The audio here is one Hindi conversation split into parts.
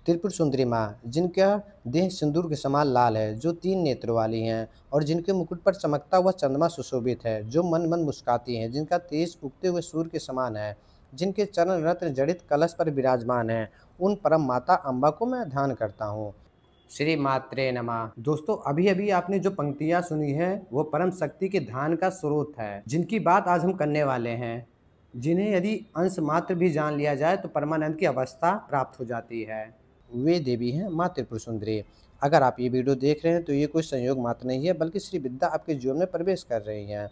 त्रिपुर सुंदरी माँ, जिनका देह सिंदूर के समान लाल है, जो 3 नेत्रों वाली हैं और जिनके मुकुट पर चमकता हुआ चंद्रमा सुशोभित है, जो मन मन मुस्काती हैं, जिनका तेज उगते हुए सूर्य के समान है, जिनके चरण रत्न जड़ित कलश पर विराजमान हैं, उन परम माता अम्बा को मैं ध्यान करता हूँ। श्री मात्रे नमः। दोस्तों, अभी अभी आपने जो पंक्तियाँ सुनी हैं वो परम शक्ति के ध्यान का स्रोत है, जिनकी बात आज हम करने वाले हैं, जिन्हें यदि अंश मात्र भी जान लिया जाए तो परमानंद की अवस्था प्राप्त हो जाती है। वे देवी हैं माँ त्रिपुर सुंदरी। अगर आप ये वीडियो देख रहे हैं तो ये कोई संयोग मात्र नहीं है, बल्कि श्री विद्या आपके जीवन में प्रवेश कर रही हैं।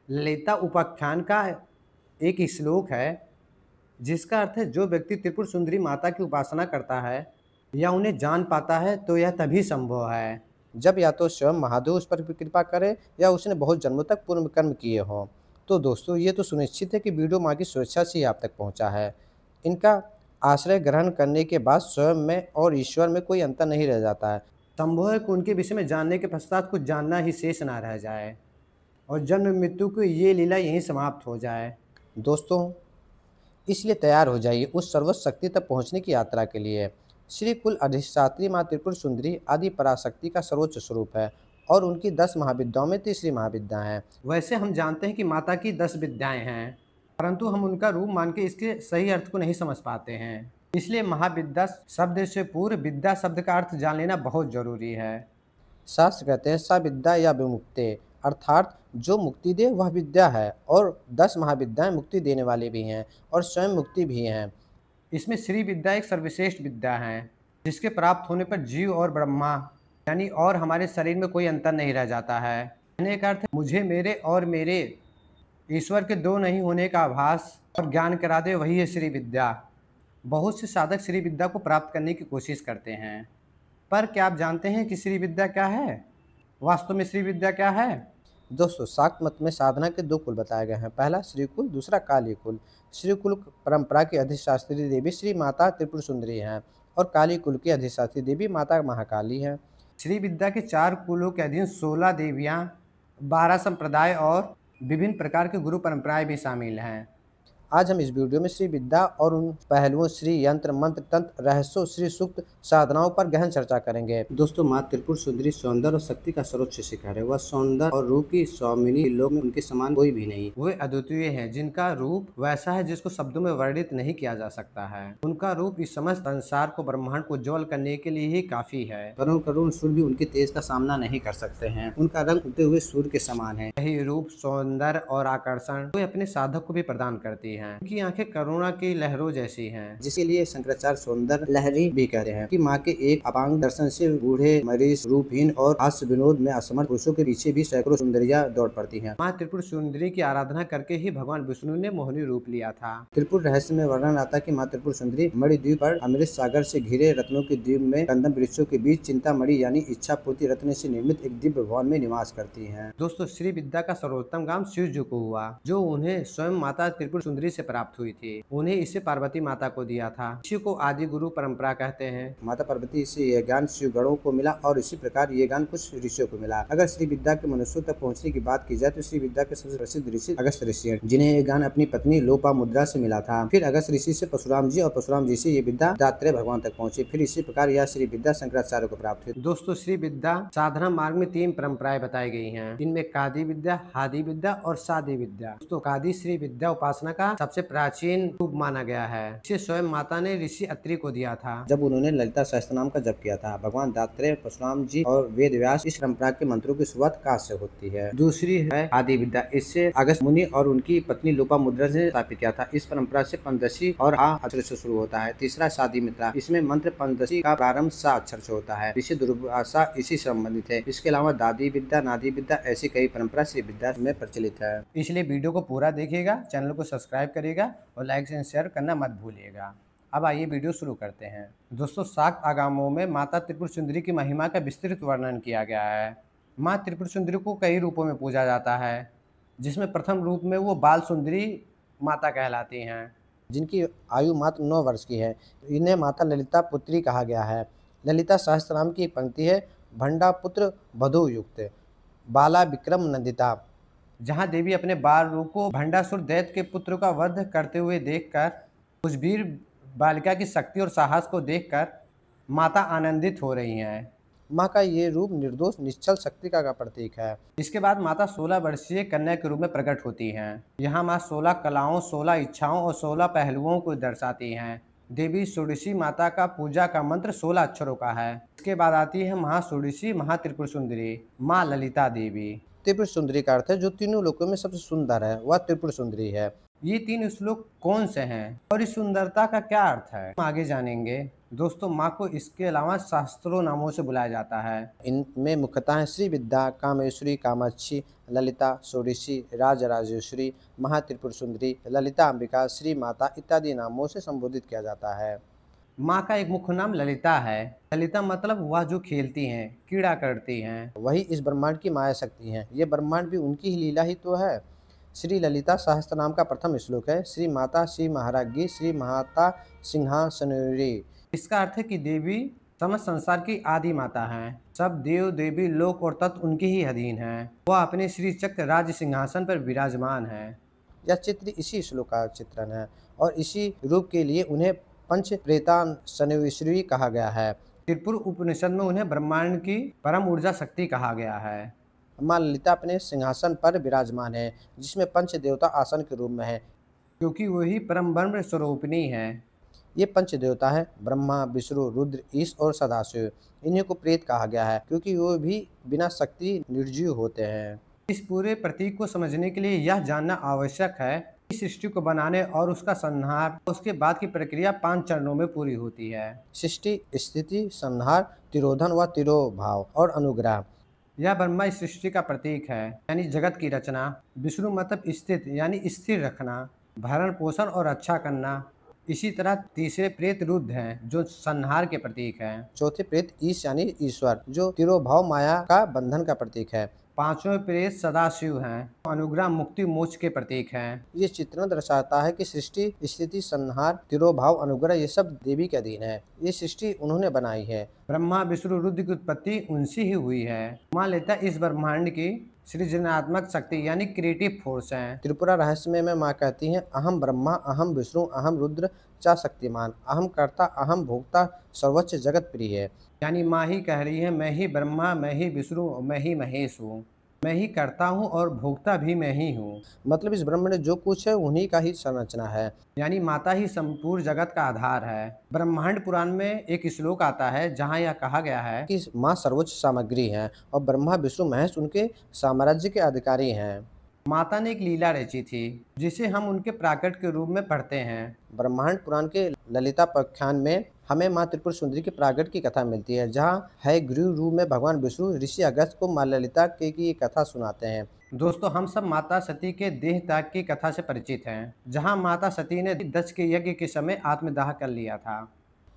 ललिता उपाख्यान का एक श्लोक है, जिसका अर्थ है जो व्यक्ति त्रिपुर सुंदरी माता की उपासना करता है या उन्हें जान पाता है तो यह तभी संभव है जब या तो स्वयं महादेव उस पर कृपा करे या उसने बहुत जन्मों तक पूर्व कर्म किए हों। तो दोस्तों, ये तो सुनिश्चित है कि वीडियो माँ की स्वेच्छा से ही आप तक पहुँचा है। इनका आश्रय ग्रहण करने के बाद स्वयं में और ईश्वर में कोई अंतर नहीं रह जाता है। संभव है कि उनके विषय में जानने के पश्चात कुछ जानना ही शेष ना रह जाए और जन्म मृत्यु की ये लीला यहीं समाप्त हो जाए। दोस्तों, इसलिए तैयार हो जाइए उस सर्वोच्च शक्ति तक पहुंचने की यात्रा के लिए। श्री कुल अधिष्ठात्री माँ त्रिपुर सुंदरी आदि पराशक्ति का सर्वोच्च स्वरूप है और उनकी 10 महाविद्याओं में तीसरी महाविद्या है। वैसे हम जानते हैं कि माता की 10 विद्याएं हैं, परंतु हम उनका रूप मान के इसके सही अर्थ को नहीं समझ पाते हैं। इसलिए महाविद्या शब्द से पूर्व विद्या शब्द का अर्थ जान लेना बहुत जरूरी है। शास्त्र कहते हैं सा विद्या या विमुक्ते, अर्थात जो मुक्ति दे वह विद्या है, और 10 महाविद्याएं मुक्ति देने वाली भी हैं और स्वयं मुक्ति भी हैं। इसमें श्री विद्या एक सर्वश्रेष्ठ विद्या है, जिसके प्राप्त होने पर जीव और ब्रह्मा यानी और हमारे शरीर में कोई अंतर नहीं रह जाता है। कहने का अर्थ है मुझे मेरे और मेरे ईश्वर के दो नहीं होने का आभास और ज्ञान करा दे, वही है श्री विद्या। बहुत से साधक श्री विद्या को प्राप्त करने की कोशिश करते हैं, पर क्या आप जानते हैं कि श्री विद्या क्या है? वास्तव में श्री विद्या क्या है? दोस्तों, शाक्त मत में साधना के 2 कुल बताए गए हैं, पहला श्री कुल, दूसरा काली कुल। श्री कुल परंपरा की अधिष्ठात्री देवी श्री माता त्रिपुर सुंदरी हैं और काली कुल की अधिष्ठात्री देवी माता महाकाली हैं। श्री विद्या के 4 कुलों के अधीन 16 देवियाँ, 12 संप्रदाय और विभिन्न प्रकार के गुरु परंपराएं भी शामिल हैं। आज हम इस वीडियो में श्री विद्या और उन पहलुओं श्री यंत्र मंत्र तंत्र रहस्यों श्री सूक्त साधनाओं पर गहन चर्चा करेंगे। दोस्तों, माँ त्रिपुर सुंदरी सौंदर्य और शक्ति का सर्वोच्च शिखर है। वह सौंदर्य और रूप की स्वामिनी, लोक में उनके समान कोई भी नहीं। वे अद्वितीय हैं, जिनका रूप वैसा है जिसको शब्दों में वर्णित नहीं किया जा सकता है। उनका रूप इस समस्त संसार को, ब्रह्मांड को उज्ज्वल करने के लिए ही काफी है। करोड़ करोड़ सूर्य भी उनके तेज का सामना नहीं कर सकते हैं। उनका रंग उगते हुए सूर्य के समान है। यही रूप, सौंदर्य और आकर्षण वे अपने साधक को भी प्रदान करती हैं। उनकी आंखें करुणा की लहरों जैसी हैं, जिसके लिए शंकराचार्य सौंदर्य लहरी भी कहते हैं। कि माँ के एक अपांग दर्शन से बूढ़े, मरीज, रूपहीन और हास्य विनोद में असमर्थ पुरुषों के पीछे भी सैकड़ों सुंदरियां दौड़ पड़ती हैं। माँ त्रिपुर सुंदरी की आराधना करके ही भगवान विष्णु ने मोहिनी रूप लिया था। त्रिपुर रहस्य में वर्णन आता है कि माँ त्रिपुर सुंदरी मणिद्वीप पर अमृत सागर से घिरे रत्नों के द्वीप में कंदम वृक्षों के बीच चिंतामणि यानी इच्छा पूर्ति रत्न से निर्मित एक दिव्य भवन में निवास करती हैं। दोस्तों, श्री विद्या का सर्वोत्तम काम शिव जी को हुआ, जो उन्हें स्वयं माता त्रिपुर सुंदरी से प्राप्त हुई थी। उन्हें इसे पार्वती माता को दिया था। शिव को आदि गुरु परंपरा कहते हैं। माता पार्वती से यह ज्ञान शिव गणों को मिला और इसी प्रकार ये ज्ञान कुछ ऋषियों को मिला। अगर श्री विद्या के मनुष्यों तक पहुंचने की बात की जाए तो श्री विद्या के सबसे प्रसिद्ध ऋषि अगस्त ऋषि हैं, जिन्हें ये ज्ञान अपनी पत्नी लोपामुद्रा से मिला था। फिर अगस्त ऋषि से परशुराम जी और परशुराम जी से ये विद्या दात्रेय भगवान तक पहुंची। फिर इसी प्रकार यह श्री विद्या शंकराचार्य को प्राप्त हुई। दोस्तों, श्री विद्या साधना मार्ग में 3 परंपराएं बताई गई हैं, जिनमें कादी विद्या, हादी विद्या और सादी विद्या। दोस्तों, कादी श्री विद्या उपासना का सबसे प्राचीन रूप माना गया है। इसे स्वयं माता ने ऋषि अत्रि को दिया था जब उन्होंने ललिता सहस्त्रनाम का जप किया था। भगवान दात्रेय, परशुराम जी और वेद व्यास इस परंपरा के मंत्रों की शुरुआत काश से होती है। दूसरी है आदि विद्या, इससे अगस्त मुनि और उनकी पत्नी लोपामुद्रा ने स्थापित किया था। इस परंपरा से पंचदशी और आ अक्षर से शुरू होता है। तीसरा सादी मित्रा, इसमें मंत्र पंचदशी का प्रारंभ सा अक्षर से होता है। ऋषि दुर्वासा इसी संबंधित है। इसके अलावा दादी विद्या, नादी विद्या ऐसी कई परंपरा श्री विद्या में प्रचलित है। इसलिए वीडियो को पूरा देखिएगा, चैनल को सब्सक्राइब करिएगा और लाइक एंड शेयर करना मत भूलिएगा। अब आइए वीडियो शुरू करते हैं। दोस्तों, शाक्त आगमों में माता त्रिपुर सुंदरी की महिमा का विस्तृत वर्णन किया गया है। माँ त्रिपुर सुंदरी को कई रूपों में पूजा जाता है, जिसमें प्रथम रूप में वो बाल सुंदरी माता कहलाती हैं, जिनकी आयु मात्र 9 वर्ष की है। इन्हें माता ललिता पुत्री कहा गया है। ललिता सहस्त्रनाम की एक पंक्ति है, भंडा पुत्र वधु युक्त बाला विक्रम नंदिता, जहाँ देवी अपने बाल रूप को भंडासुर दैत्य के पुत्र का वध करते हुए देखकर, उस वीर बालिका की शक्ति और साहस को देखकर माता आनंदित हो रही हैं। माँ का ये रूप निर्दोष निश्चल शक्ति का प्रतीक है। इसके बाद माता 16 वर्षीय कन्या के रूप में प्रकट होती हैं। यहाँ माँ 16 कलाओं, 16 इच्छाओं और 16 पहलुओं को दर्शाती हैं। देवी षोडशी माता का पूजा का मंत्र 16 अक्षरों का है। इसके बाद आती है महाषोडशी महात्रिपुर सुंदरी माँ ललिता देवी। त्रिपुर सुंदरी का अर्थ है जो तीनों लोकों में सबसे सुंदर है, वह त्रिपुर सुंदरी है। ये 3 श्लोक कौन से हैं और इस सुंदरता का क्या अर्थ है, हम आगे जानेंगे। दोस्तों, माँ को इसके अलावा शास्त्रों नामों से बुलाया जाता है। इनमें मुख्यतः श्री विद्या, कामेश्वरी, कामाक्षी, ललिता, षोडशी, राजराजेश्वरी, महात्रिपुर सुंदरी, ललिता अंबिका, श्री माता इत्यादि नामों से संबोधित किया जाता है। माँ का एक मुख्य नाम ललिता है। ललिता मतलब वह जो खेलती हैं, क्रीड़ा करती हैं, वही इस ब्रह्मांड की माया शक्ति हैं। ये ब्रह्मांड भी उनकी ही लीला ही तो है। श्री ललिता सहस्त्र नाम का प्रथम श्लोक है। श्री माता श्री महाराज्ञी श्री माता सिंहासनेश्वरी। इसका अर्थ है कि देवी समस्त संसार की आदि माता हैं। सब देव देवी लोक और तत्व उनके ही अधीन हैं। वह अपने श्री चक्र राज सिंहासन पर विराजमान है। यह चित्र इसी श्लोक का चित्रण है और इसी रूप के लिए उन्हें पंच प्रेतासनेश्वरी कहा गया है। त्रिपुर उपनिषद में उन्हें ब्रह्मांड की परम ऊर्जा शक्ति कहा गया है। माँ ललिता अपने सिंहासन पर विराजमान है, जिसमें पंच देवता आसन के रूप में है, क्योंकि वही परम ब्रह्म स्वरूपिणी है। ये पंच देवता है ब्रह्मा, विष्णु, रुद्र, ईश और सदाशिव। इन्हीं को प्रेत कहा गया है क्योंकि वो भी बिना शक्ति निर्जीव होते हैं। इस पूरे प्रतीक को समझने के लिए यह जानना आवश्यक है इस सृष्टि को बनाने और उसका संहार, उसके बाद की प्रक्रिया 5 चरणों में पूरी होती है। सृष्टि, स्थिति, संहार, तिरोधन व तिरोभाव और अनुग्रह। यह ब्रह्मा इस सृष्टि का प्रतीक है, यानी जगत की रचना। विष्णु मतलब स्थित यानी स्थिर रखना, भरण पोषण और अच्छा करना। इसी तरह तीसरे प्रेत रुद्र हैं जो संहार के प्रतीक हैं। चौथे प्रेत ईश यानी ईश्वर जो तिरोभाव माया का बंधन का प्रतीक है। पांचवें प्रेत सदाशिव हैं, अनुग्रह मुक्ति मोक्ष के प्रतीक हैं। ये चित्रण दर्शाता है कि सृष्टि, स्थिति, संहार, तिरोभाव, अनुग्रह ये सब देवी के अधीन है। ये सृष्टि उन्होंने बनाई है। ब्रह्मा विष्णु रुद्र की उत्पत्ति उनसे ही हुई है। मान लेता इस ब्रह्मांड की सृजनात्मक शक्ति यानी क्रिएटिव फोर्स है। त्रिपुरा रहस्य में माँ कहती हैं, अहम ब्रह्मा, अहम विष्णु, अहम रुद्र चा शक्तिमान, अहम कर्ता, अहम भोक्ता, सर्वोच्च जगत प्रिय है। यानी माँ ही कह रही है, मैं ही ब्रह्मा, मैं ही विष्णु, मैं ही महेश हूँ। मैं ही करता हूँ और भोक्ता भी मैं ही हूँ। मतलब इस ब्रह्मांड में जो कुछ है उन्हीं का ही संरचना है, यानी माता ही संपूर्ण जगत का आधार है। ब्रह्मांड पुराण में एक श्लोक आता है जहाँ यह कहा गया है कि माँ सर्वोच्च सामग्री है और ब्रह्मा विष्णु महेश उनके साम्राज्य के अधिकारी हैं। माता ने एक लीला रची थी जिसे हम उनके प्राकट के रूप में पढ़ते हैं। ब्रह्मांड पुराण के ललिता उपाख्यान में हमें माँ त्रिपुर सुंदरी के प्राकट की कथा मिलती है, जहाँ है गृह रूप में भगवान विष्णु ऋषि अगस्त को माँ ललिता की कथा सुनाते हैं। दोस्तों, हम सब माता सती के देह त्याग की कथा से परिचित हैं, जहाँ माता सती ने दक्ष के यज्ञ के समय आत्मदाह कर लिया था।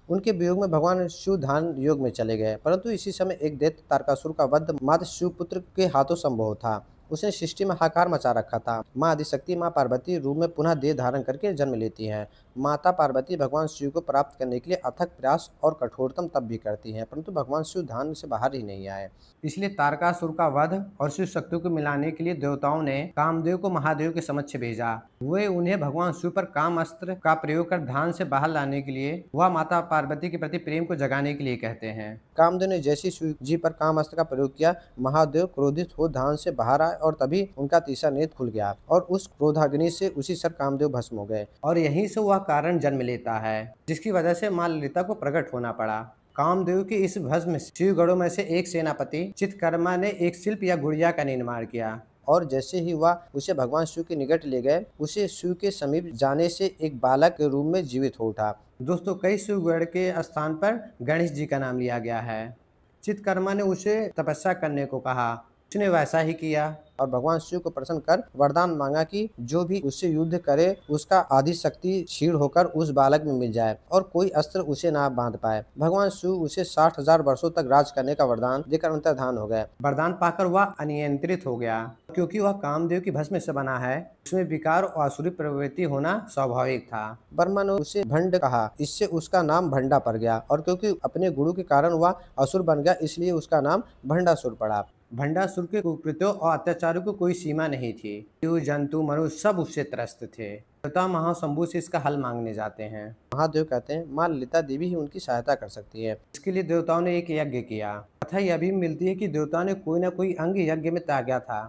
उनके वियोग में भगवान शिव ध्यान योग में चले गए, परंतु इसी समय एक दैत्य तारकासुर का वध माता शिवपुत्र के हाथों संभव था। उसने सृष्टि में हाहाकार मचा रखा था। माँ आदिशक्ति माँ पार्वती रूप में पुनः देह धारण करके जन्म लेती हैं। माता पार्वती भगवान शिव को प्राप्त करने के लिए अथक प्रयास और कठोरतम तप भी करती हैं, परंतु भगवान शिव ध्यान से बाहर ही नहीं आए। इसलिए तारकासुर का वध और शिव शक्ति को मिलाने के लिए देवताओं ने कामदेव को महादेव के समक्ष भेजा। वे उन्हें भगवान शिव पर काम अस्त्र का प्रयोग कर ध्यान से बाहर लाने के लिए वह माता पार्वती के प्रति प्रेम को जगाने के लिए कहते हैं। कामदेव ने जैसे शिव जी पर काम अस्त्र का प्रयोग किया, महादेव क्रोधित हो ध्यान से बाहर आए और तभी उनका तीसरा नेत्र खुल गया और उस क्रोधाग्नि से उसी सर कामदेव भस्म हो गए और यहीं से वह कारण जन्म लेता है, जिसकी वजह से माँ ललिता को प्रकट होना पड़ा। कामदेव के इस भस्म शिवगढ़ों में से एक सेनापति चित्तकर्मा ने एक शिल्प या गुड़िया का निर्माण किया और जैसे ही वह उसे भगवान शिव के निकट ले गए, उसे शिव के समीप जाने से एक बालक के रूप में जीवित हो उठा। दोस्तों, कई शिवगढ़ के स्थान पर गणेश जी का नाम लिया गया है। चित्तकर्मा ने उसे तपस्या करने को कहा, उसने वैसा ही किया और भगवान शिव को प्रसन्न कर वरदान मांगा कि जो भी उससे युद्ध करे उसका आदि शक्ति क्षीण होकर उस बालक में मिल जाए और कोई अस्त्र उसे ना बांध पाए। भगवान शिव उसे 60,000 वर्षों तक राज करने का वरदान देकर अंतर्धान हो गए। वरदान पाकर वह अनियंत्रित हो गया, क्योंकि वह कामदेव की भस्म से बना है। उसमें विकार और आसुरी प्रवृत्ति होना स्वाभाविक था। ब्रह्मा ने उसे भंड कहा, इससे उसका नाम भंडा पड़ गया और क्योंकि अपने गुरु के कारण वह असुर बन गया, इसलिए उसका नाम भंडासुर पड़ा। भंडासुर के कुकृत्यों और अत्याचारों को कोई सीमा नहीं थी। जीव जंतु मनुष्य सब उससे त्रस्त थे। देवता महाशंभु से इसका हल मांगने जाते हैं। महादेव कहते हैं माँ ललिता देवी ही उनकी सहायता कर सकती है। इसके लिए देवताओं ने एक यज्ञ किया। कथा यह भी मिलती है कि देवताओं ने कोई न कोई अंग यज्ञ में त्यागा था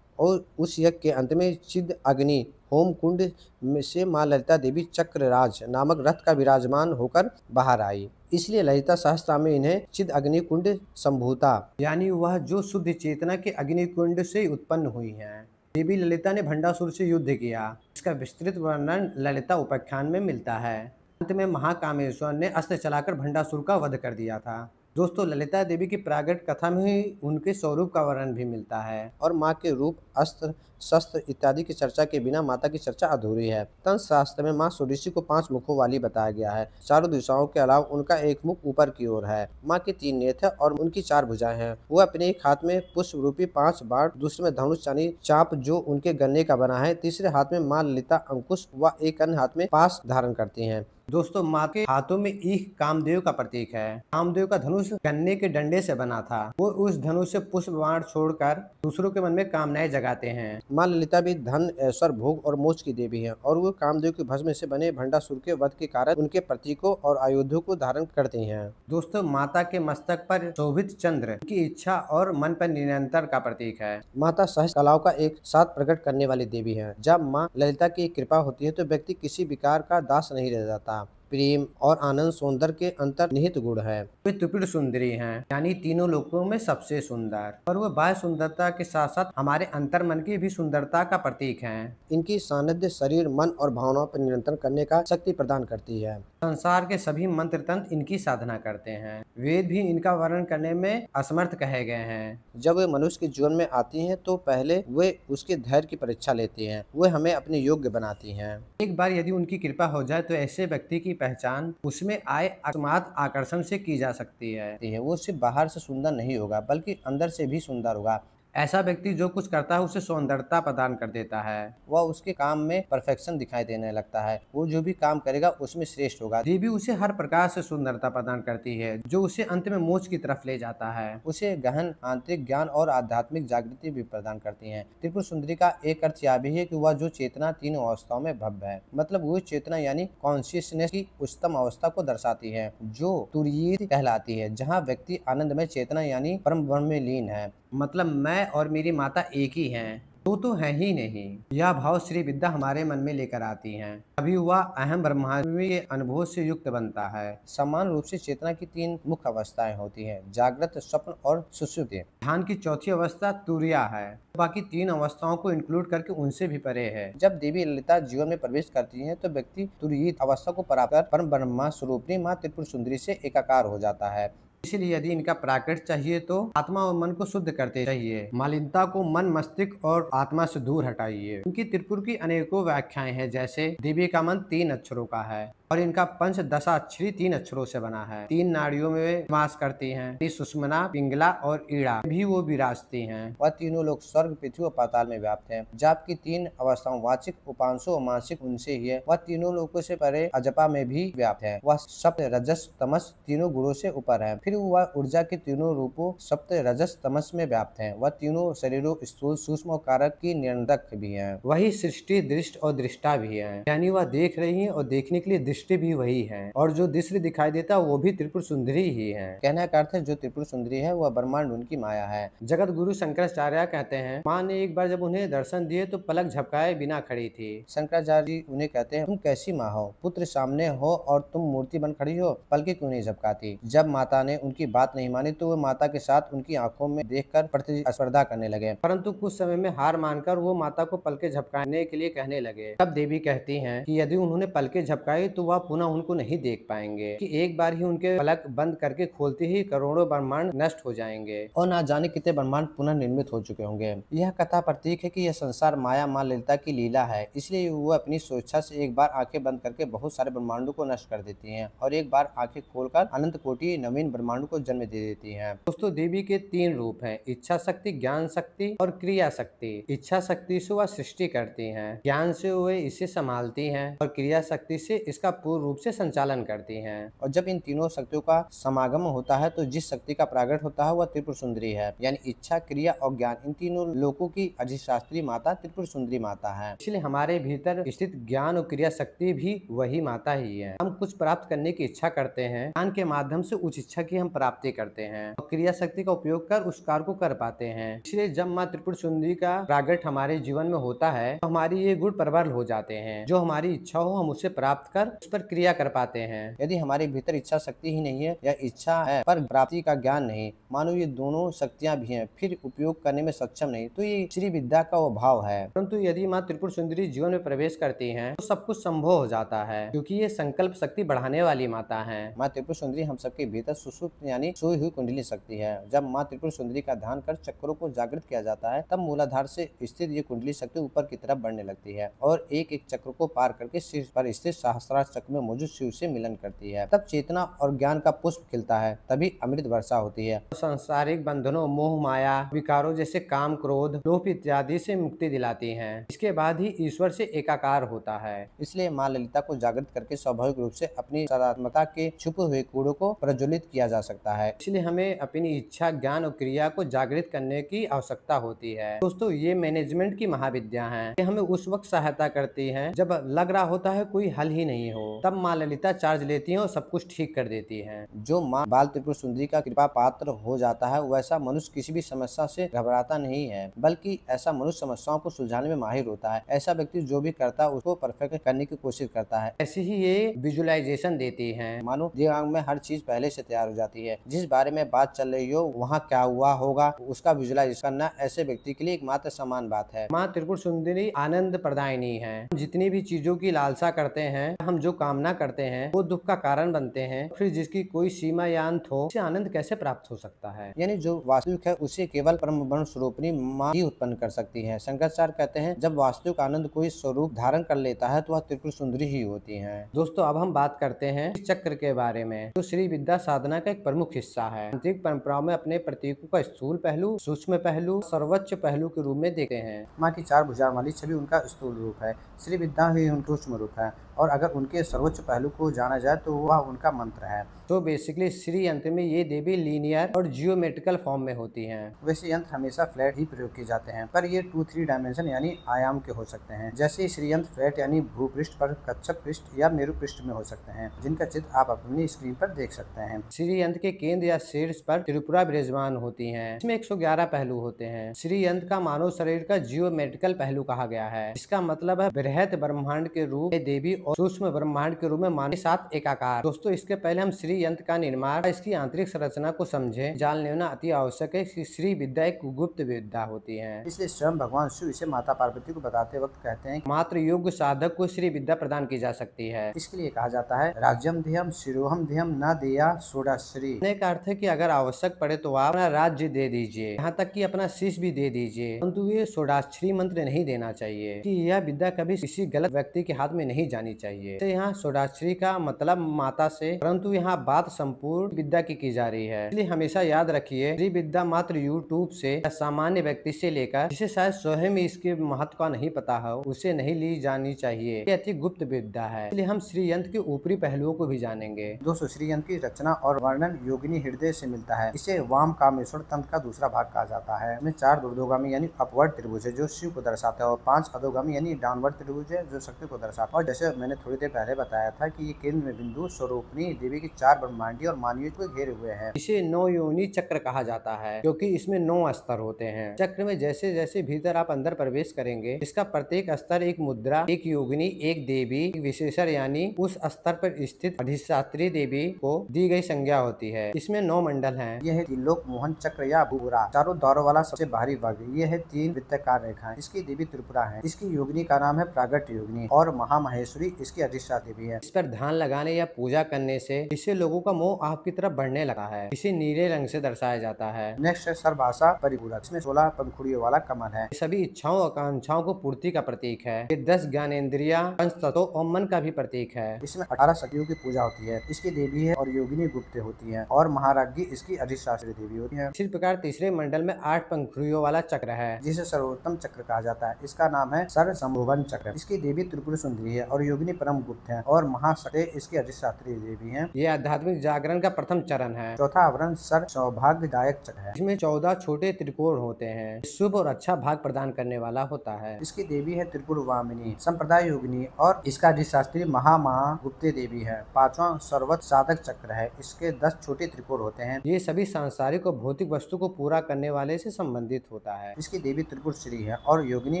और उस यज्ञ के अंत में चिद अग्नि होम कुंड में से माँ ललिता देवी चक्रराज नामक रथ का विराजमान होकर बाहर आई। इसलिए ललिता सहस्त्र में इन्हें चिद अग्नि कुंड संभूता, यानी वह जो शुद्ध चेतना के अग्नि कुंड से उत्पन्न हुई है। देवी ललिता ने भंडासुर से युद्ध किया। इसका विस्तृत वर्णन ललिता उपाख्यान में मिलता है। अंत में महाकामेश्वर ने अस्त्र चलाकर भंडासुर का वध कर दिया था। दोस्तों, ललिता देवी की प्रागट कथा में ही उनके स्वरूप का वर्णन भी मिलता है और माँ के रूप, अस्त्र, शस्त्र इत्यादि की चर्चा के बिना माता की चर्चा अधूरी है। तंत्र शास्त्र में माँ षोडशी को 5 मुखों वाली बताया गया है। चारों दिशाओं के अलावा उनका एक मुख ऊपर की ओर है। माँ के 3 नेत्र और उनकी 4 भुजाएं हैं। वो अपने एक हाथ में पुष्प रूपी 5 बाण, दूसरे में धनुष यानी चाप जो उनके गन्ने का बना है, तीसरे हाथ में माँ ललिता अंकुश व एक अन्य हाथ में पाश धारण करती हैं। दोस्तों, माँ के हाथों में ईख कामदेव का प्रतीक है। कामदेव का धनुष गन्ने के डंडे से बना था। वो उस धनुष से पुष्प बाण छोड़कर दूसरों के मन में कामनाएं जगाते हैं। माँ ललिता भी धन, ऐश्वर्य, भोग और मोक्ष की देवी है और वो कामदेव के भस्म से बने भंडासुर के वध के कारण उनके प्रतीकों और आयुधों को धारण करती हैं। दोस्तों, माता के मस्तक पर शोभित चंद्र उनकी इच्छा और मन पर निरंतर का प्रतीक है। माता सहस्त्र कलाओं का एक साथ प्रकट करने वाली देवी है। जब माँ ललिता की कृपा होती है तो व्यक्ति किसी विकार का दास नहीं रह जाता। प्रेम और आनंद सौंदर्य के अंतर्निहित गुण है। वे त्रिपुर सुंदरी हैं, यानी तीनों लोकों में सबसे सुंदर, और वह बाह्य सुंदरता के साथ साथ हमारे अंतर मन की भी सुंदरता का प्रतीक हैं। इनकी सानिध्य शरीर, मन और भावनाओं पर नियंत्रण करने का शक्ति प्रदान करती है। संसार के सभी मंत्र तंत्र इनकी साधना करते हैं। वेद भी इनका वर्णन करने में असमर्थ कहे गए हैं। जब वे मनुष्य के जीवन में आती हैं तो पहले वे उसके धैर्य की परीक्षा लेती हैं। वे हमें अपने योग्य बनाती हैं। एक बार यदि उनकी कृपा हो जाए तो ऐसे व्यक्ति की पहचान उसमें आए अकस्मात आकर्षण से की जा सकती है। वो सिर्फ बाहर से सुंदर नहीं होगा बल्कि अंदर से भी सुंदर होगा। ऐसा व्यक्ति जो कुछ करता है उसे सौंदर्यता प्रदान कर देता है। वह उसके काम में परफेक्शन दिखाई देने लगता है। वो जो भी काम करेगा उसमें श्रेष्ठ होगा। देवी उसे हर प्रकार से सुंदरता प्रदान करती है जो उसे अंत में मोक्ष की तरफ ले जाता है। उसे गहन आंतरिक ज्ञान और आध्यात्मिक जागृति भी प्रदान करती है। त्रिपुर सुंदरी का एक अर्थ यह भी है कि वह जो चेतना 3 अवस्थाओं में भव्य है, मतलब वो चेतना यानी कॉन्शियसनेस की उच्चतम अवस्था को दर्शाती है जो तुरीय कहलाती है, जहाँ व्यक्ति आनंदमय चेतना यानी परम ब्रह्म में लीन है। मतलब मैं और मेरी माता एक ही हैं, दो तो है ही नहीं। यह भाव श्री विद्या हमारे मन में लेकर आती हैं। अभी वह अहम ब्रह्मास्मि के अनुभव से युक्त बनता है। समान रूप से चेतना की 3 मुख्य अवस्थाएं होती हैं, जागृत, स्वप्न और सुषुप्ति। ध्यान की चौथी अवस्था तुरिया है, बाकी 3 अवस्थाओं को इंक्लूड करके उनसे भी परे है। जब देवी ललिता जीवन में प्रवेश करती है तो व्यक्ति तुरीय अवस्था को प्राप्त कर परम ब्रह्मा स्वरूपिणी माँ त्रिपुर सुंदरी से एकाकार हो जाता है। इसलिए यदि इनका प्राकट चाहिए तो आत्मा और मन को शुद्ध करते चाहिए। मालिनता को मन, मस्तिष्क और आत्मा से दूर हटाइए। इनकी त्रिपुर की अनेकों व्याख्याएं हैं, जैसे देवी का मन 3 अक्षरों का है और इनका पंचदशाक्षरी 3 अक्षरों से बना है। 3 नाड़ियों में निवास करती हैं, सुषुम्ना, पिंगला और ईड़ा भी वो विराजती हैं। वह तीनों लोग स्वर्ग, पृथ्वी और पाताल में व्याप्त हैं। जाप की 3 अवस्थाओं वाचिक, उपांशु और मानसिक उनसे ही है। वह तीनों लोगों से परे अजपा में भी व्याप्त है। वह सप्त, रजस, तमस तीनों गुणों से ऊपर है। फिर वह ऊर्जा के तीनों रूपों सप्त, रजस, तमस में व्याप्त है। वह तीनों शरीरों, स्थूल, सूक्ष्म और कारक की नियंत्रक भी है। वही सृष्टि, दृष्ट और दृष्टा भी है, यानी वह देख रही है और देखने के लिए दृष्टि भी वही है, और जो दृश्य दिखाई देता वो भी त्रिपुर सुंदरी ही है। कहने का अर्थ है जो त्रिपुर सुंदरी है वह ब्रह्मांड उनकी माया है। जगत गुरु शंकराचार्य कहते हैं, माँ ने एक बार जब उन्हें दर्शन दिए तो पलक झपकाए बिना खड़ी थी। शंकराचार्य जी उन्हें कहते हैं, तुम कैसी माँ हो, पुत्र सामने हो और तुम मूर्ति बन खड़ी हो, पलके क्यों नहीं झपकाती। जब माता ने उनकी बात नहीं मानी तो वो माता के साथ उनकी आंखों में देखकर प्रतिस्पर्धा करने लगे, परंतु कुछ समय में हार मानकर वो माता को पलके झपकाने के लिए कहने लगे। तब देवी कहती हैं कि यदि उन्होंने पलके झपकाई तो वह पुनः उनको नहीं देख पाएंगे, कि एक बार ही उनके पलक बंद करके खोलते ही करोड़ों ब्रह्मांड नष्ट हो जाएंगे और ना जाने कितने ब्रह्मांड पुनः निर्मित हो चुके होंगे। यह कथा प्रतीक है कि यह संसार माया माँ ललिता की लीला है, इसलिए वो अपनी स्वेच्छा से एक बार आंखें बंद करके बहुत सारे ब्रह्मांडों को नष्ट कर देती हैं और एक बार आंखें खोलकर अनंत कोटि नवीन ब्रह्मांड ब्रह्मांड को जन्म दे देती हैं। दोस्तों, देवी के 3 रूप हैं, इच्छा शक्ति, ज्ञान शक्ति और क्रिया शक्ति। इच्छा शक्ति से वह सृष्टि करती हैं, ज्ञान से वे इसे संभालती हैं और क्रिया शक्ति से इसका पूर्ण रूप से संचालन करती हैं। और जब इन तीनों शक्तियों का समागम होता है तो जिस शक्ति का प्रागट होता है वह त्रिपुर सुंदरी है, यानी इच्छा, क्रिया और ज्ञान, इन तीनों लोकों की अधिष्ठात्री माता त्रिपुर सुंदरी माता है। इसलिए हमारे भीतर स्थित ज्ञान और क्रिया शक्ति भी वही माता ही है। हम कुछ प्राप्त करने की इच्छा करते हैं, ज्ञान के माध्यम से उस इच्छा की हम प्राप्ति करते हैं और क्रिया शक्ति का उपयोग कर उस कार्य को कर पाते हैं। इसलिए जब माँ त्रिपुर सुंदरी का प्रागट हमारे जीवन में होता है तो हमारी ये गुण प्रबल हो जाते हैं। जो हमारी इच्छा हो हम उसे प्राप्त कर उस पर क्रिया कर पाते हैं। यदि हमारे भीतर इच्छा शक्ति ही नहीं है या इच्छा है पर प्राप्ति का ज्ञान नहीं, मानो ये दोनों शक्तियां भी हैं फिर उपयोग करने में सक्षम नहीं, तो ये श्री विद्या का वो भाव है। परंतु यदि माँ त्रिपुर सुंदरी जीवन में प्रवेश करती हैं तो सब कुछ संभव हो जाता है, क्योंकि ये संकल्प शक्ति बढ़ाने वाली माता है। माँ त्रिपुर सुंदरी हम सबके भीतर सुसुप्त यानी सोई हुई कुंडली शक्ति है। जब माँ त्रिपुर सुंदरी का ध्यान कर चक्रों को जागृत किया जाता है तब मूलाधार से स्थित ये कुंडली शक्ति ऊपर की तरफ बढ़ने लगती है और एक एक चक्र को पार करके शीर्ष पर स्थित सहस्त्रार चक्र में मौजूद शिव से मिलन करती है। तब चेतना और ज्ञान का पुष्प खिलता है, तभी अमृत वर्षा होती है। सांसारिक बंधनों, मोह माया, विकारों जैसे काम, क्रोध, लोभ इत्यादि से मुक्ति दिलाती हैं। इसके बाद ही ईश्वर से एकाकार होता है। इसलिए माँ ललिता को जागृत करके स्वाभाविक रूप से अपनी सदात्मकता के छुपे हुए कूड़ों को प्रज्वलित किया जा सकता है। इसलिए हमें अपनी इच्छा, ज्ञान और क्रिया को जागृत करने की आवश्यकता होती है। दोस्तों, ये मैनेजमेंट की महाविद्या है। ये हमें उस वक्त सहायता करती है जब लग रहा होता है कोई हल ही नहीं हो, तब माँ ललिता चार्ज लेती है और सब कुछ ठीक कर देती है। जो माँ बाल त्रिपुर सुंदरी का कृपा पात्र हो जाता है वैसा मनुष्य किसी भी समस्या से घबराता नहीं है, बल्कि ऐसा मनुष्य समस्याओं को सुलझाने में माहिर होता है। ऐसा व्यक्ति जो भी करता है उसको परफेक्ट करने की कोशिश करता है। ऐसी ही ये विजुअलाइजेशन देती है, मानो दिमाग में हर चीज पहले से तैयार हो जाती है। जिस बारे में बात चल रही हो वहाँ क्या हुआ होगा उसका विजुअलाइज करना ऐसे व्यक्ति के लिए एकमात्र समान बात है। माँ त्रिपुर सुंदरी आनंद प्रदायिनी है। जितनी भी चीजों की लालसा करते हैं, हम जो कामना करते हैं वो दुख का कारण बनते हैं। फिर जिसकी कोई सीमा या अंत हो उसे आनंद कैसे प्राप्त हो सकता है? यानी जो वास्तविक है उसे केवल परम ब्रह्म स्वरूपिणी माँ ही उत्पन्न कर सकती है। शंकराचार्य कहते हैं जब वास्तविक आनंद कोई स्वरूप धारण कर लेता है तो वह त्रिपुर सुंदरी ही होती है। दोस्तों, अब हम बात करते हैं चक्र के बारे में, जो श्री विद्या साधना का एक प्रमुख हिस्सा है। तांत्रिक परंपराओं में अपने प्रतीकों का स्थूल पहलू, सूक्ष्म पहलू, सर्वोच्च पहलू के रूप में देखते हैं। माँ की 4 भुजाओं वाली छवि उनका स्थूल रूप है, श्री विद्या ही उनका सूक्ष्म रूप है और अगर उनके सर्वोच्च पहलू को जाना जाए तो वह उनका मंत्र है। तो बेसिकली श्री यंत्र में ये देवी लीनियर और जियोमेट्रिकल फॉर्म में होती हैं। वैसे यंत्र हमेशा फ्लैट ही प्रयोग किए जाते हैं, पर ये 2-3 डायमेंशन यानी आयाम के हो सकते हैं। जैसे श्री यंत्र फ्लैट यानी भूपृष्ठ पर, कच्छप पृष्ठ या मेरु पृष्ठ में हो सकते हैं, जिनका चित्र आप अपनी स्क्रीन पर देख सकते हैं। श्री यंत्र के केंद्र या शीर्ष पर त्रिपुरा विराजमान होती है। इसमें 111 पहलू होते हैं। श्री यंत्र का मानव शरीर का जियोमेट्रिकल पहलू कहा गया है। इसका मतलब है बृहत ब्रह्मांड के रूप में देवी और सूक्ष्म ब्रह्मांड के रूप में मानव के साथ एकाकार। दोस्तों, इसके पहले हम श्री यंत्र का निर्माण, इसकी आंतरिक संरचना को समझें। जान लेना अति आवश्यक है कि श्री विद्या एक गुप्त विद्या होती है। इसलिए स्वयं भगवान शिव इसे माता पार्वती को बताते वक्त कहते हैं मात्र योग्य साधक को श्री विद्या प्रदान की जा सकती है। इसके लिए कहा जाता है राज्यम ध्यम शिरोहम ध्यम न दिया सोडा श्री। का अर्थ है कि अगर आवश्यक पड़े तो आप अपना राज्य दे दीजिए, यहाँ तक कि अपना शीश भी दे दीजिए, परंतु ये सोडाश्री मंत्र नहीं देना चाहिए कि यह विद्या कभी किसी गलत व्यक्ति के हाथ में नहीं जानी चाहिए। तो यहाँ सोडाश्री का मतलब माता से, परंतु यहाँ बात संपूर्ण विद्या की जा रही है। इसलिए हमेशा याद रखिए श्री विद्या मात्र यूट्यूब से या सामान्य व्यक्ति से लेकर जिसे शायद स्वयं इसके महत्व का नहीं पता हो उसे नहीं ली जानी चाहिए। ये अति गुप्त विद्या है। इसलिए हम श्री यंत्र के ऊपरी पहलुओं को भी जानेंगे। दोस्तों, श्री यंत्र की रचना और वर्णन योगिनी हृदय से मिलता है। इसे वाम कामेश्वर तंत्र का दूसरा भाग कहा जाता है। इसमें 4 ऊर्ध्वगामी यानी अपवर्ड त्रिभुज है जो शिव को दर्शाता है और 5 अधोगामी यानी डाउनवर्ड त्रिभुज है जो शक्ति को दर्शाता है। और जैसे मैंने थोड़ी देर पहले बताया था कि ये केंद्र में बिंदु स्वरूपनी देवी की 4 ब्रह्मांडी और मानवीय को घेरे हुए हैं। इसे 9 योनि चक्र कहा जाता है क्योंकि इसमें 9 स्तर होते हैं। चक्र में जैसे जैसे भीतर आप अंदर प्रवेश करेंगे इसका प्रत्येक स्तर एक मुद्रा, एक योगिनी, एक देवी, एक विशेषण यानी उस स्तर पर स्थित अधिष्ठात्री देवी को दी गई संज्ञा होती है। इसमें 9 मंडल हैं। यह है त्रिलोक मोहन चक्र या भूरा, चारों दौरों वाला सबसे बाहरी भाग। यह है 3 वृत्ताकार रेखाएं। इसकी देवी त्रिपुरा है। इसकी योगिनी का नाम है प्रागट योगिनी और महामहेश्वरी इसकी अधिष्ठा देवी है। इस पर ध्यान लगाने या पूजा करने से इससे लोगों का मोह आपकी तरफ बढ़ने लगा है। इसे नीले रंग से दर्शाया जाता है। नेक्स्ट है सर्वभाषा परिपूरक। इसमें 16 पंखुड़ियों वाला कमल है। ये सभी इच्छाओं आकांक्षाओं को पूर्ति का प्रतीक है। ये 10 ज्ञानेंद्रिया, पंच तत्वों और मन का भी प्रतीक है। इसमें 18 शक्तियों की पूजा होती है। इसकी देवी है और योगिनी गुप्त होती है और महाराज्ञी इसकी अधिशास्त्री देवी होती है। इसी प्रकार तीसरे मंडल में 8 पंखुड़ियों वाला चक्र है, जिसे सर्वोत्तम चक्र कहा जाता है। इसका नाम है सर्व संभोवन चक्र। इसकी देवी त्रिपुर सुंदरी है और योगिनी परम गुप्त है और महाशक्ति इसकी अधिशास्त्री देवी है। ये आध्यात्मिक जागरण का प्रथम चरण है। चौथा आवरण सर्व सौभाग्यदायक चक्र है। इसमें 14 छोटे त्रिकोण होते हैं। शुभ और अच्छा भाग प्रदान करने वाला होता है। इसकी देवी है त्रिपुर वामिनी, संप्रदाय योगिनी और इसका अधिशास्त्री गुप्ते देवी है। पांचवा सर्वत साधक चक्र है। इसके 10 छोटे त्रिकोण होते हैं। ये सभी सांसारिक और भौतिक वस्तु को पूरा करने वाले से संबंधित होता है। इसकी देवी त्रिपुर श्री है और योगिनी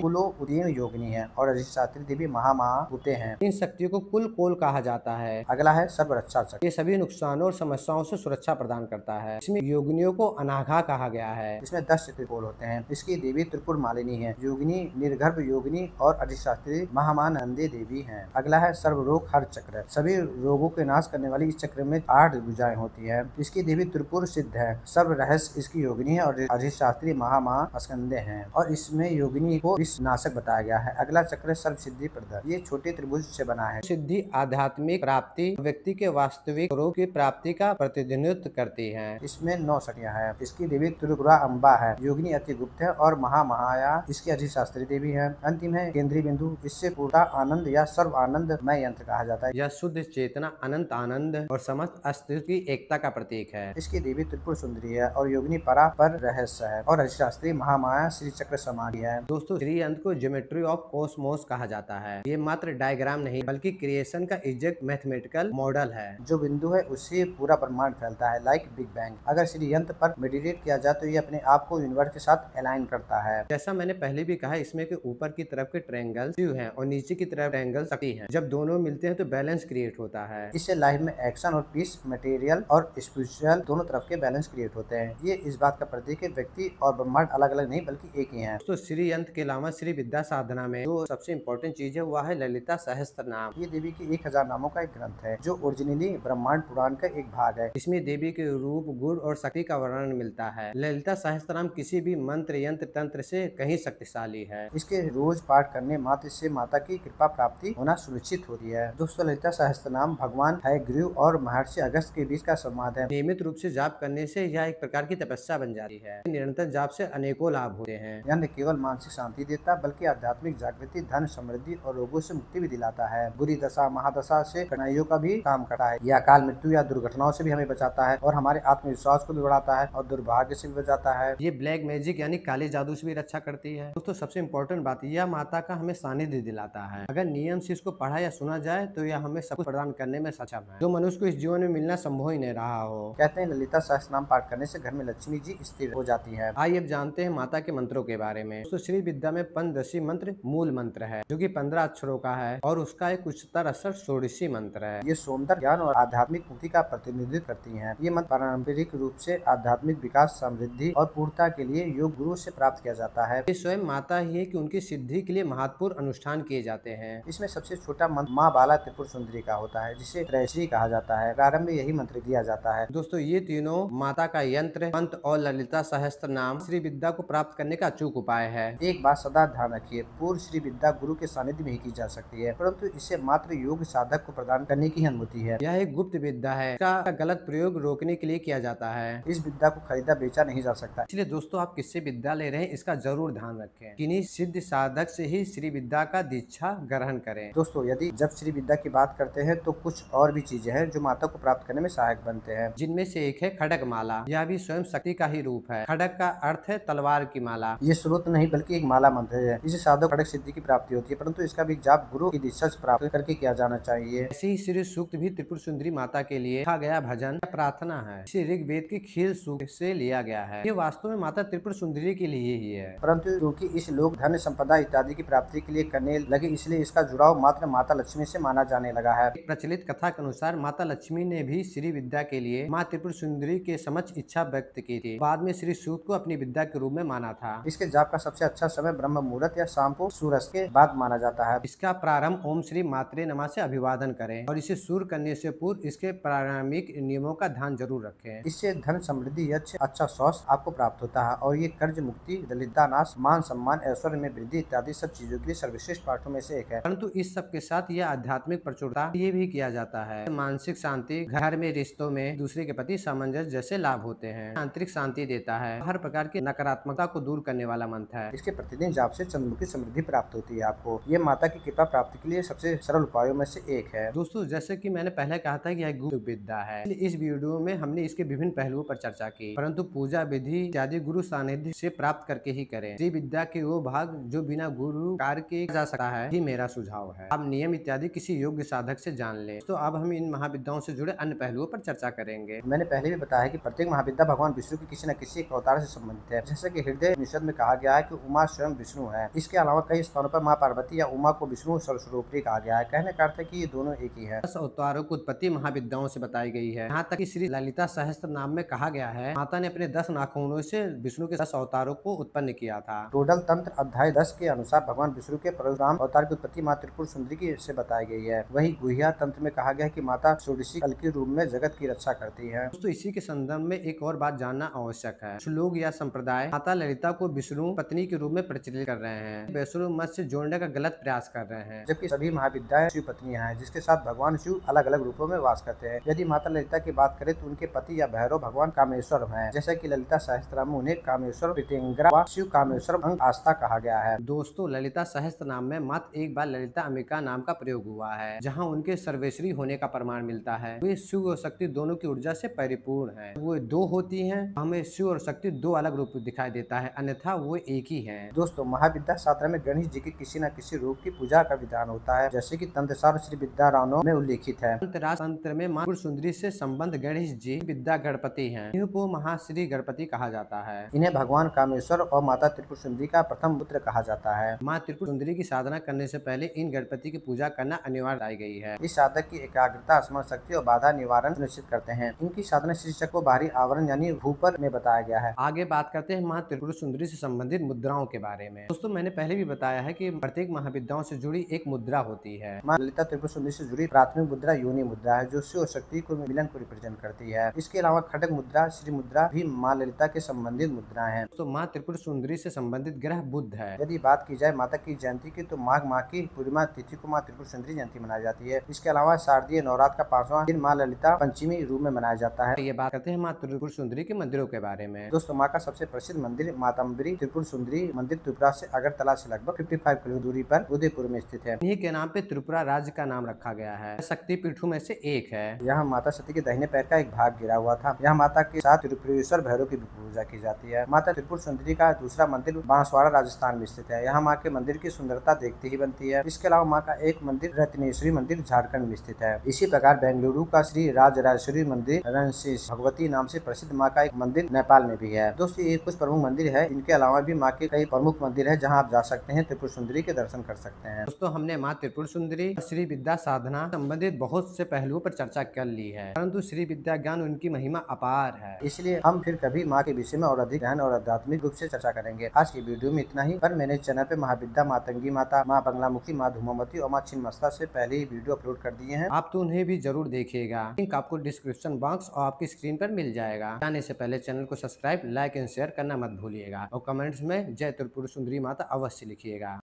कुलो उदयन योगिनी है और अधिशास्त्री देवी गुप्ते हैं। इन शक्तियों को कुल कोल कहा जाता है। अगला है सर्वरक्षा चक्र। ये सभी नुकसानों और समस्याओं से सुरक्षा प्रदान करता है। इसमें योगिनियों को अनाघा कहा गया है। इसमें 10 त्रिकोण होते हैं। इसकी देवी त्रिपुर मालिनी है, योगिनी निर्गर्भ योगिनी और अधिशास्त्री महामानंदी देवी है। अगला है सर्वरोग हर चक्र। सभी रोगों के नाश करने वाली इस चक्र में 8 भुजाएं होती है। इसकी देवी त्रिपुर सिद्ध है। सर्व रहस्य इसकी योगिनी है और अधिशास्त्री स्कंदे हैं और इसमें योगिनी को विषनाशक बताया गया है। अगला चक्र सर्व सिद्धि प्रद। ये छोटे त्रिभुज से बना है। सिद्धि आध्यात्मिक प्राप्ति व्यक्ति के वास्तविक स्वरूप की प्राप्ति का प्रतिनिधित्व करती है। इसमें 9 शक्तियां हैं। इसकी देवी त्रिपुरा अम्बा है, योगिनी अति गुप्त है और महामाया इसकी अधिशास्त्री देवी है। अंतिम है केंद्रीय बिंदु। इससे पूरा आनंद या सर्व आनंदमय यंत्र कहा जाता है। यह शुद्ध चेतना, अनंत आनंद और समस्त अस्तित्व की एकता का प्रतीक है। इसकी देवी त्रिपुर सुंदरी है और योगिनी परा पर रहस्य है और अधिशास्त्री महामाया श्री चक्र समाधि है। दोस्तों, श्री यंत्र को ज्योमेट्री ऑफ कॉस्मोस कहा जाता है। ये मात्र डायग्राम नहीं बल्कि क्रिएशन का एग्जैक्ट मैथमेटिकल मॉडल है। जो बिंदु है उससे पूरा ब्रह्मांड फैलता है, लाइक बिग बैंग। अगर श्री यंत्र पर मेडिटेट किया जाए तो ये अपने आप को यूनिवर्स के साथ अलाइन करता है। जैसा मैंने पहले भी कहा, इसमें के ऊपर की तरफ के ट्रायंगल शिव है और नीचे की तरफ ट्रायंगल शक्ति है। जब दोनों मिलते हैं तो बैलेंस क्रिएट होता है। इससे लाइफ में एक्शन और पीस, मटेरियल और स्पिरिचुअल दोनों तरफ के बैलेंस क्रिएट होते हैं। ये इस बात का प्रतीक है व्यक्ति और ब्रह्मांड अलग अलग नहीं बल्कि एक ही है। तो श्री यंत्र के अलावा श्री विद्या साधना में जो सबसे इम्पोर्टेंट चीज है वह है ललिता सहस्त्र नाम। ये देवी के 1000 नामों का एक ग्रंथ है जो ओरिजिनली ब्रह्मांड पुराण का एक भाग है। इसमें देवी के रूप, गुण और शक्ति का वर्णन मिलता है। ललिता सहस्त्र नाम किसी भी मंत्र, यंत्र, तंत्र से कहीं शक्तिशाली है। इसके रोज पाठ करने मात्र से माता की कृपा प्राप्ति होना सुनिश्चित होती है। दोस्तों, ललिता सहस्त्र नाम भगवान हयग्रीव और महर्षि अगस्त के बीच का संवाद है। नियमित रूप से जाप करने से यह एक प्रकार की तपस्या बन जाती है। निरंतर जाप से अनेकों लाभ होते हैं। यह न केवल मानसिक शांति देता बल्कि आध्यात्मिक जागृति, धन, समृद्धि और रोगों से मुक्ति भी दिलाता है। बुरी दशा, महादशा से कठिनाइयों का भी काम करता है। यह अकाल मृत्यु या दुर्घटनाओं से भी हमें बचाता है और हमारे आत्मविश्वास को भी बढ़ाता है और दुर्भाग्य से भी बचाता है। ये ब्लैक मैजिक यानी काले जादू से भी रक्षा करती है। दोस्तों, सबसे इम्पोर्टेंट बात, यह माता का हमें सानिध्य दिलाता है। अगर नियम से इसको पढ़ा या सुना जाए तो यह हमें सब कुछ प्रदान करने में सक्षम है जो मनुष्य को इस जीवन में मिलना संभव ही नहीं रहा हो। कहते हैं ललिता सहस्त्रनाम पाठ करने से घर में लक्ष्मी जी स्थिर हो जाती है। आइए अब जानते हैं माता के मंत्रों के बारे में। तो श्री विद्या में पंचदशी मंत्र मूल मंत्र है जो कि 15 अक्षरों का है और उसका एक उच्चतर अक्षर षोडशी मंत्र है। ये सौंदर्य, ज्ञान और आध्यात्मिक मुक्ति का प्रतिनिधित्व करती है। ये मंत्र पारंपरिक रूप से आध्यात्मिक विकास, समृद्धि और पूर्णता के लिए योग गुरु से प्राप्त किया जाता है। ये स्वयं माता ही है कि उनकी सिद्धि के लिए महत्वपूर्ण अनुष्ठान किए जाते हैं। इसमें सबसे छोटा मंत्र माँ बाला त्रिपुर सुंदरी का होता है जिसे त्रयश्री कहा जाता है। प्रारंभ में यही मंत्र दिया जाता है। दोस्तों, ये तीनों माता का यंत्र, मंत्र और ललिता सहस्त्र नाम श्री विद्या को प्राप्त करने का अचूक उपाय है। एक बात सदा ध्यान रखिए, पूर्ण श्री विद्या गुरु के सानिध्य में ही की जा सकती है, परंतु इसे मात्र योग साधक को प्रदान करने की अनुमति है। यह एक गुप्त विद्या है, इसका गलत प्रयोग रोकने के लिए किया जाता है। इस विद्या को खरीदा बेचा नहीं जा सकता। इसलिए दोस्तों, आप किससे विद्या ले रहे हैं इसका जरूर ध्यान रखें। किन्हीं सिद्ध साधक से ही श्री विद्या का दीक्षा ग्रहण करें। दोस्तों, यदि जब श्री विद्या की बात करते हैं तो कुछ और भी चीजें हैं जो माता को प्राप्त करने में सहायक बनते हैं, जिनमें से एक है खड़ग माला। यह भी स्वयं शक्ति का ही रूप है। खड़ग का अर्थ है तलवार की माला। ये स्रोत नहीं बल्कि एक माला मंत्र है। इसे साधक खड़ग सिद्धि की प्राप्ति होती है, परंतु इसका भी जाप गुरु की दीक्षा से प्राप्त करके किया जाना चाहिए। ऐसे ही श्री सूक्त भी त्रिपुर सुंदरी माता के लिए लिखा गया भजन या प्रार्थना है। इसे ऋग्वेद की खील सूक्त से लिया गया है। ये वास्तव में माता त्रिपुर सुंदरी के लिए ही है, परंतु क्योंकि इस लोग धन, संपदा इत्यादि की प्राप्ति के लिए करने लगे इसलिए इसका जुड़ाव मात्र माता लक्ष्मी से माना जाने लगा है। प्रचलित कथा के अनुसार माता लक्ष्मी ने भी श्री विद्या के लिए माँ त्रिपुर सुंदरी के समक्ष इच्छा व्यक्त की थी। बाद में श्री सूक्त को अपनी विद्या के रूप में माना था। इसके जाप का सबसे अच्छा समय ब्रह्म मुहूर्त या शाम को सूर्यास्त के बाद माना जाता है। इसका प्रारंभ ओम श्री मात्रे नमः से अभिवादन करें और इसे सूर्य करने से पूर्व इसके प्रारंभिक नियमों का ध्यान जरूर रखें। इससे धन, समृद्धि, यश, अच्छा स्वास्थ्य आपको प्राप्त होता है और ये कर्ज मुक्ति, दरिद्रता नाश, मान सम्मान, ऐश्वर्य में वृद्धि इत्यादि सब चीजों के लिए सर्वश्रेष्ठ पाठों में से एक है। परंतु इस सब के साथ यह आध्यात्मिक प्रचुरता ये भी किया जाता है। मानसिक शांति, घर में, रिश्तों में, दूसरे के प्रति सामंजस्य जैसे लाभ होते हैं। आंतरिक शांति देता है, हर प्रकार की नकारात्मकता को दूर करने वाला मंत्र है। इसके प्रतिदिन जाप से चंद्रमुखी समृद्धि प्राप्त होती है आपको। ये माता की कृपा प्राप्ति के लिए सबसे सरल उपायों में से एक है। दोस्तों, जैसे कि मैंने पहले कहा था कि यह गुरु विद्या है, इस वीडियो में हमने इसके विभिन्न पहलुओं पर चर्चा की, परंतु पूजा विधि इत्यादि गुरु सानिध्य से प्राप्त करके ही करें। श्री विद्या के वो भाग जो बिना गुरु कार्य के जा सकता है, ही मेरा सुझाव है। अब नियम इत्यादि किसी योग्य साधक से जान लें। तो अब हम इन महाविद्याओं से जुड़े अन्य पहलुओं पर चर्चा करेंगे। मैंने पहले भी बताया कि प्रत्येक महाविद्या भगवान विष्णु की किसी न किसी एक अवतार से संबंधित है। जैसे कि हृदय उपनिषद में कहा गया है कि उमा स्वयं विष्णु है। इसके अलावा कई स्थानों पर माँ पार्वती या उमा को विष्णु स्वरूपी कहा गया है। कहने का अर्थ है कि ये दोनों एक ही है। 10 अवतारों की उत्पत्ति महाविद्याओं से बताई गई है। यहाँ तक कि श्री ललिता सहस्त्र नाम में कहा गया है, माता ने अपने 10 नाखूनों से विष्णु के 10 अवतारों को उत्पन्न किया था। टोडल तंत्र अध्याय 10 के अनुसार भगवान विष्णु के परशुराम अवतार की उत्पत्ति माँ त्रिपुर सुंदरी की से बताई गई है। वही गुह्या तंत्र में कहा गया है कि माता षोडशी कल के रूप में जगत की रक्षा करती है। दोस्तों, इसी के संदर्भ में एक और बात जानना आवश्यक है। कुछ लोग या संप्रदाय माता ललिता को विष्णु पत्नी के रूप में प्रचलित कर रहे हैं, वैष्णव मत से जोड़ने का गलत प्रयास कर रहे हैं, जबकि सभी महाविद्याएं शिव पत्नियां हैं, जिसके साथ भगवान शिव अलग अलग रूपों में वास करते हैं। यदि माता ललिता की बात करें तो उनके पति या भैरव भगवान कामेश्वर हैं, जैसा कि ललिता सहस्त्र में उन्हें कामेश्वर, पितेंग्रा व शिव कामेश्वर अंग आस्था कहा गया है। दोस्तों, ललिता सहस्त्र नाम में मात्र एक बार ललिता अंबिका नाम का प्रयोग हुआ है, जहाँ उनके सर्वेश्वरी होने का प्रमाण मिलता है। वे शिव और शक्ति दोनों की ऊर्जा से परिपूर्ण है। वो दो होती हैं, हमें शिव और शक्ति दो अलग रूप दिखाई देता है, अन्यथा वो एक ही है। दोस्तों, महाविद्या शास्त्र में गणेश जी की किसी न किसी रूप की पूजा का विधान होता है, जैसे कि तंत्रसार श्री विद्या रानो में उल्लेखित है। तंत्र में माँ त्रिपुर सुंदरी से संबंध गणेश जी विद्या गणपति हैं। इन्हीं को महाश्री गणपति कहा जाता है। इन्हें भगवान कामेश्वर और माता त्रिपुर सुंदरी का प्रथम पुत्र कहा जाता है। माँ त्रिपुर सुंदरी की साधना करने से पहले इन गणपति की पूजा करना अनिवार्य बताई गई है। इस साधक की एकाग्रता, स्मरण शक्ति और बाधा निवारण सुनिश्चित करते हैं। इनकी साधना शीर्षक को बाहरी आवरण यानी भूपर में बताया गया है। आगे बात करते हैं माँ त्रिपुर सुंदरी से संबंधित मुद्राओं के बारे में। दोस्तों, मैंने पहले भी बताया है कि प्रत्येक महाविद्याओं से जुड़ी एक मुद्रा होती है। माँ ललिता त्रिपुर सुंदरी से जुड़ी प्राथमिक मुद्रा योनि मुद्रा है, जो शिव और शक्ति को मिलन को रिप्रेजेंट करती है। इसके अलावा खड्ग मुद्रा, श्री मुद्रा भी माँ ललिता के संबंधित मुद्रा है। तो माँ त्रिपुर सुंदरी से संबंधित ग्रह बुध है। यदि बात की जाए माता की जयंती की, तो माघ माह की पूर्णिमा तिथि को माँ त्रिपुर सुंदरी जयंती मनाई जाती है। इसके अलावा शारदीय नवरात्र का 5वां दिन माँ ललिता पंचमी रूप में मनाया जाता है। ये बात करते हैं माँ त्रिपुर सुंदरी के मंदिरों के बारे में। दोस्तों, माँ का सबसे प्रसिद्ध मंदिर मातंबरी त्रिपुर सुंदरी मंदिर त्रिपुरा से अगरतला से लगभग 55 किलो दूरी पर उदयपुर में स्थित है। इन्हीं के नाम पे त्रिपुरा राज्य का नाम रखा गया है। शक्ति पीठों में से एक है। यहाँ माता सती के दाहिने पैर का एक भाग गिरा हुआ था। यहाँ माता के साथ त्रिपुरेश्वर भैरव की पूजा की जाती है। माता त्रिपुर सुंदरी का दूसरा मंदिर बांसवाड़ा राजस्थान में स्थित है। यहाँ माँ के मंदिर की सुंदरता देखते ही बनती है। इसके अलावा माँ का एक मंदिर रत्नेश्वरी मंदिर झारखंड में स्थित है। इसी प्रकार बेंगलुरु का श्री राजराजेश्वरी मंदिर रणशीष भगवती नाम से प्रसिद्ध माँ का एक मंदिर नेपाल में भी है। दोस्तों, ये कुछ प्रमुख मंदिर है। इनके अलावा भी माँ के कई प्रमुख मंदिर है, जहाँ आप जा सकते हैं, त्रिपुर सुंदरी के दर्शन कर सकते हैं। दोस्तों, हमने माँ त्रिपुर सुंदरी श्री विद्या साधना संबंधित बहुत से पहलुओं पर चर्चा कर ली है, परंतु श्री विद्या ज्ञान उनकी महिमा अपार है। इसलिए हम फिर कभी माँ के विषय में और अधिक ध्यान और आध्यात्मिक रूप से चर्चा करेंगे। आज की वीडियो में इतना ही। पर मैंने चैनल पे महाविद्या, मातंगी माता, माँ बंगलामुखी, माँ धूमावती और माँ छिन्नमस्ता से पहले ही वीडियो अपलोड कर दिए हैं। आप तो उन्हें भी जरूर देखिएगा। लिंक आपको डिस्क्रिप्शन बॉक्स और आपकी स्क्रीन पर मिल जाएगा। जाने से पहले चैनल को सब्सक्राइब, लाइक एंड शेयर करना मत भूलिएगा और कमेंट्स में जय त्रिपुर सुंदरी माता अवश्य लिखिएगा।